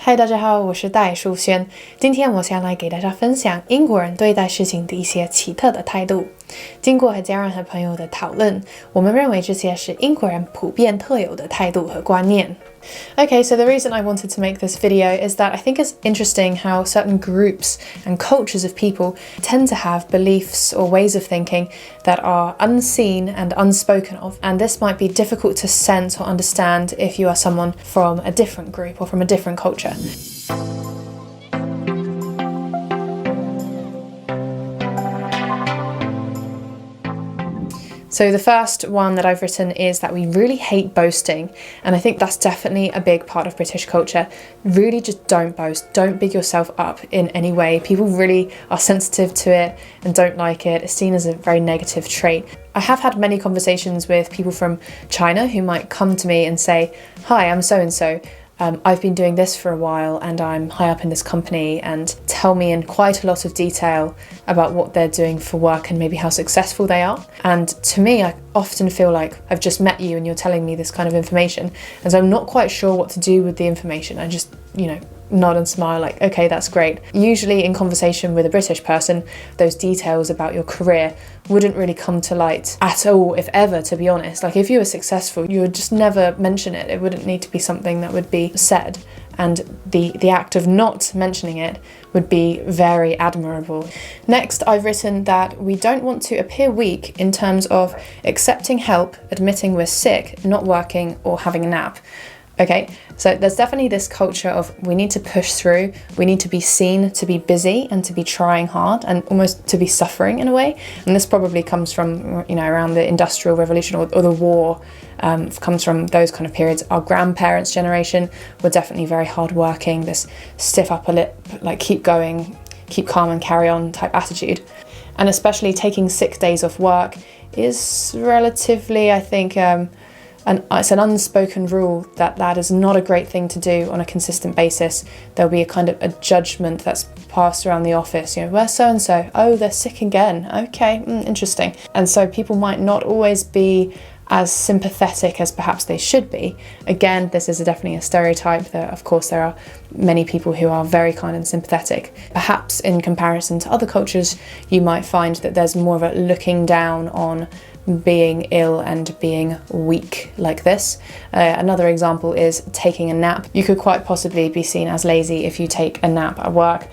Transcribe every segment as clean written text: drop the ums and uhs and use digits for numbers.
嗨，大家好，我是戴淑萱。今天我想来给大家分享英国人对待事情的一些奇特的态度。经过和家人和朋友的讨论，我们认为这些是英国人普遍特有的态度和观念。Okay, so the reason I wanted to make this video is that I think it's interesting how certain groups and cultures of people tend to have beliefs or ways of thinking that are unseen and unspoken of, and this might be difficult to sense or understand if you are someone from a different group or from a different culture. So the first one that I've written is that we really hate boasting, and I think that's definitely a big part of British culture. Really just don't boast, don't big yourself up in any way. People really are sensitive to it and don't like it. It's seen as a very negative trait. I have had many conversations with people from China who might come to me and say, "Hi, I'm so-and-so. I've been doing this for a while and I'm high up in this company," and tell me in quite a lot of detail about what they're doing for work and maybe how successful they are. And to me, I often feel like I've just met you and you're telling me this kind of information, and so I'm not quite sure what to do with the information. I just, nod and smile like, okay, that's great. Usually in conversation with a British person, those details about your career wouldn't really come to light at all, if ever, to be honest. Like if you were successful, you would just never mention it. It wouldn't need to be something that would be said. And the act of not mentioning it would be very admirable. Next, I've written that we don't want to appear weak in terms of accepting help, admitting we're sick, not working, or having a nap. Okay, so there's definitely this culture of we need to push through, we need to be seen to be busy and to be trying hard and almost to be suffering in a way. And this probably comes from, around the Industrial Revolution or the war, comes from those kind of periods. Our grandparents' generation were definitely very hardworking, this stiff upper lip, like keep going, keep calm and carry on type attitude. And especially taking 6 days off work is relatively, I think, and it's an unspoken rule that is not a great thing to do on a consistent basis. There'll be a kind of a judgment that's passed around the office. Where's so-and-so? Oh, they're sick again. Okay, interesting. And so people might not always be as sympathetic as perhaps they should be. Again, this is definitely a stereotype. Of course, there are many people who are very kind and sympathetic. Perhaps in comparison to other cultures, you might find that there's more of a looking down on being ill and being weak like this. Another example is taking a nap. You could quite possibly be seen as lazy if you take a nap at work.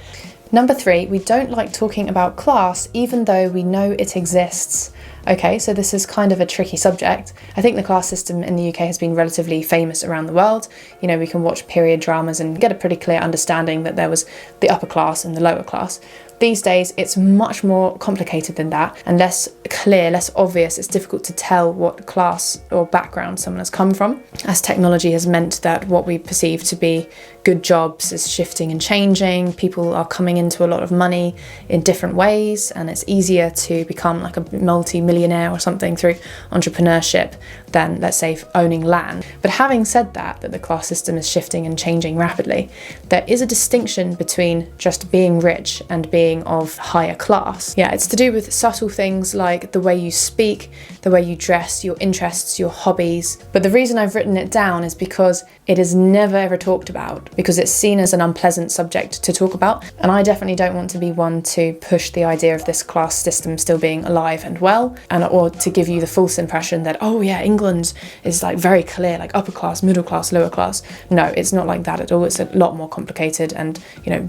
Number 3, we don't like talking about class even though we know it exists. Okay, so this is kind of a tricky subject. I think the class system in the UK has been relatively famous around the world. We can watch period dramas and get a pretty clear understanding that there was the upper class and the lower class. These days, it's much more complicated than that and less clear, less obvious. It's difficult to tell what class or background someone has come from, as technology has meant that what we perceive to be good jobs is shifting and changing. People are coming into a lot of money in different ways, and it's easier to become like a multi-millionaire or something through entrepreneurship than, let's say, owning land. But having said that the class system is shifting and changing rapidly, there is a distinction between just being rich and being of higher class. Yeah, it's to do with subtle things like the way you speak, the way you dress, your interests, your hobbies. But the reason I've written it down is because it is never ever talked about, because it's seen as an unpleasant subject to talk about. And I definitely don't want to be one to push the idea of this class system still being alive and well, or to give you the false impression that, oh yeah, England is like very clear, like upper class, middle class, lower class. No, it's not like that at all. It's a lot more complicated and,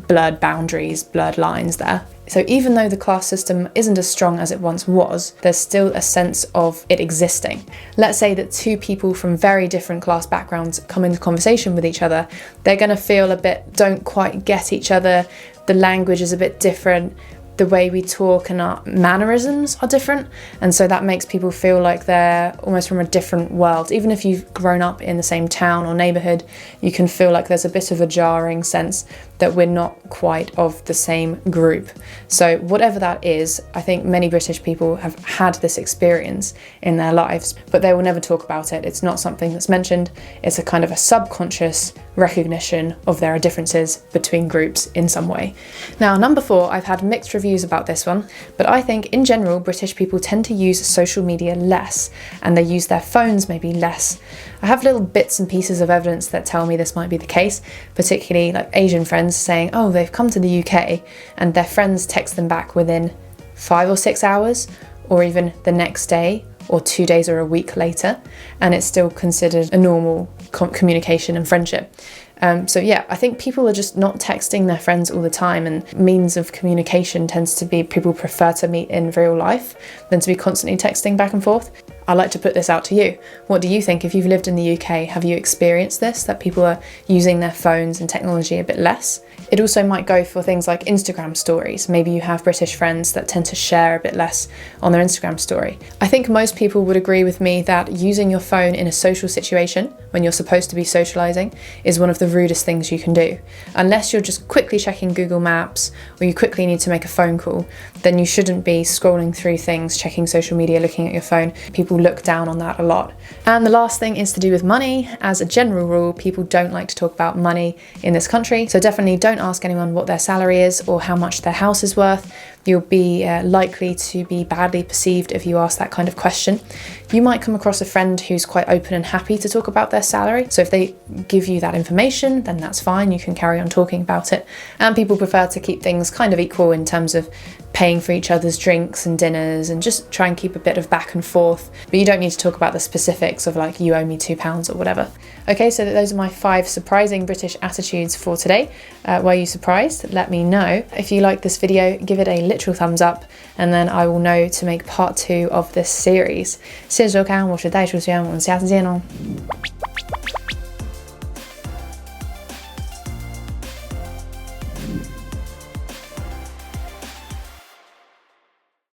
blurred boundaries, blurred lines there. So even though the class system isn't as strong as it once was, there's still a sense of it existing. Let's say that two people from very different class backgrounds come into conversation with each other. They're going to feel don't quite get each other. The language is a bit different. The way we talk and our mannerisms are different, and so that makes people feel like they're almost from a different world. Even if you've grown up in the same town or neighbourhood, you can feel like there's a bit of a jarring sense that we're not quite of the same group. So whatever that is, I think many British people have had this experience in their lives, but they will never talk about it. It's not something that's mentioned. It's a kind of a subconscious recognition of there are differences between groups in some way. Now, number 4, I've had mixed reviews about this one, but I think in general British people tend to use social media less, and they use their phones maybe less. I have little bits and pieces of evidence that tell me this might be the case, particularly like Asian friends saying, oh, they've come to the UK, and their friends text them back within 5 or 6 hours, or even the next day, or 2 days or a week later, and it's still considered a normal communication and friendship. So yeah, I think people are just not texting their friends all the time, and means of communication tends to be people prefer to meet in real life than to be constantly texting back and forth. I'd like to put this out to you. What do you think? If you've lived in the UK, have you experienced this, that people are using their phones and technology a bit less? It also might go for things like Instagram stories. Maybe you have British friends that tend to share a bit less on their Instagram story. I think most people would agree with me that using your phone in a social situation, when you're supposed to be socialising, is one of the rudest things you can do. Unless you're just quickly checking Google Maps, or you quickly need to make a phone call, then you shouldn't be scrolling through things, checking social media, looking at your phone. People look down on that a lot. And the last thing is to do with money. As a general rule, people don't like to talk about money in this country, so definitely don't ask anyone what their salary is or how much their house is worth. You'll be likely to be badly perceived if you ask that kind of question. You might come across a friend who's quite open and happy to talk about their salary, so if they give you that information, then that's fine, you can carry on talking about it. And people prefer to keep things kind of equal in terms of paying for each other's drinks and dinners, and just try and keep a bit of back and forth, but you don't need to talk about the specifics of like, you owe me £2 or whatever. Okay, so those are my 5 surprising British attitudes for today. Were you surprised? Let me know. If you like this video, give it a literal thumbs up, and then I will know to make part 2 of this series. 谢谢收看，我是戴楚轩，我们下次见哦。